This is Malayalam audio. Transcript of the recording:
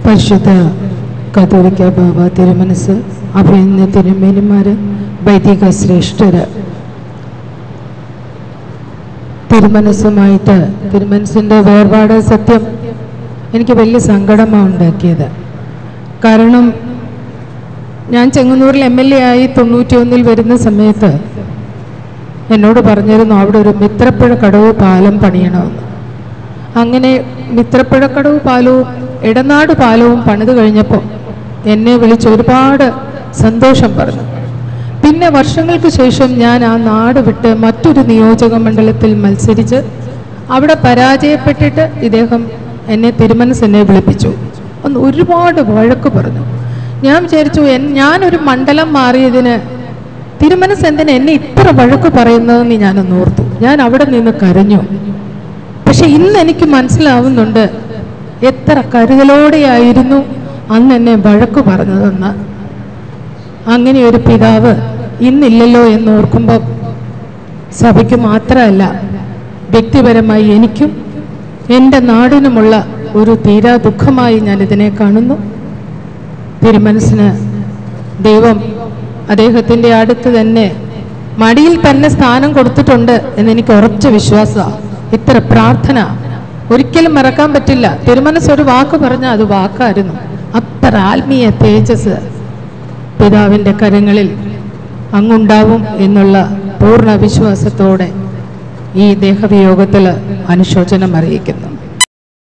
പരിശുദ്ധ കത്തോലിക്ക ബാബ തിരുമനസ്, അഭിനന്ദ തിരുമേനിമാര്, വൈദിക ശ്രേഷ്ഠര്, തിരുമനസ്സുമായിട്ട് തിരുമനസ്സിൻ്റെ വേർപാട് സത്യം എനിക്ക് വലിയ സങ്കടമാണ് ഉണ്ടാക്കിയത്. കാരണം ഞാൻ ചെങ്ങന്നൂരിൽ MLA ആയി 91 വരുന്ന സമയത്ത് എന്നോട് പറഞ്ഞിരുന്നു അവിടെ ഒരു മിത്രപ്പുഴ കടവ് പാലം പണിയണമെന്ന്. അങ്ങനെ മിത്രപ്പുഴ കടവ് പാലവും ഇടനാട് പാലവും പണിത് കഴിഞ്ഞപ്പോൾ എന്നെ വിളിച്ച് ഒരുപാട് സന്തോഷം പറഞ്ഞു. പിന്നെ വർഷങ്ങൾക്ക് ശേഷം ഞാൻ ആ നാട് വിട്ട് മറ്റൊരു നിയോജക മണ്ഡലത്തിൽ മത്സരിച്ച് അവിടെ പരാജയപ്പെട്ടിട്ട് ഇദ്ദേഹം തിരുമനസ് വിളിപ്പിച്ചു. ഒന്ന് ഒരുപാട് വഴക്ക് പറഞ്ഞു. ഞാൻ വിചാരിച്ചു ഞാനൊരു മണ്ഡലം മാറിയതിന് തിരുമനസ് എന്തിനാ എന്നെ ഇത്ര വഴക്ക് പറയുന്നതെന്ന് ഞാനൊന്ന് ഓർത്തു. ഞാൻ അവിടെ നിന്ന് കരഞ്ഞു. പക്ഷെ ഇന്ന് എനിക്ക് മനസ്സിലാവുന്നുണ്ട് എത്ര കരുതലോടെയായിരുന്നു അന്ന് എന്നെ വഴക്ക് പറഞ്ഞതെന്ന്. അങ്ങനെ ഒരു പിതാവ് ഇന്നില്ലല്ലോ എന്നോർക്കുമ്പോൾ സഭയ്ക്ക് മാത്രമല്ല വ്യക്തിപരമായി എനിക്കും എൻ്റെ നാടിനുമുള്ള ഒരു തീരാ ദുഃഖമായി ഞാനിതിനെ കാണുന്നു. തിരുമനസ്സിന് ദൈവം അദ്ദേഹത്തിൻ്റെ അടുത്ത് തന്നെ മടിയിൽ തന്നെ സ്ഥാനം കൊടുത്തിട്ടുണ്ട് എന്നെനിക്ക് ഉറച്ച വിശ്വാസമാണ്. ഇത്ര പ്രാർത്ഥന ഒരിക്കലും മറക്കാൻ പറ്റില്ല. തിരുമനസ് ഒരു വാക്ക് പറഞ്ഞാൽ അത് വാക്കായിരുന്നു. അത്ര ആത്മീയ തേജസ് പിതാവിൻ്റെ കരങ്ങളിൽ അങ്ങുണ്ടാവും എന്നുള്ള പൂർണ്ണ വിശ്വാസത്തോടെ ഈ ദേഹവിയോഗത്തിൽ അനുശോചനം അറിയിക്കുന്നു.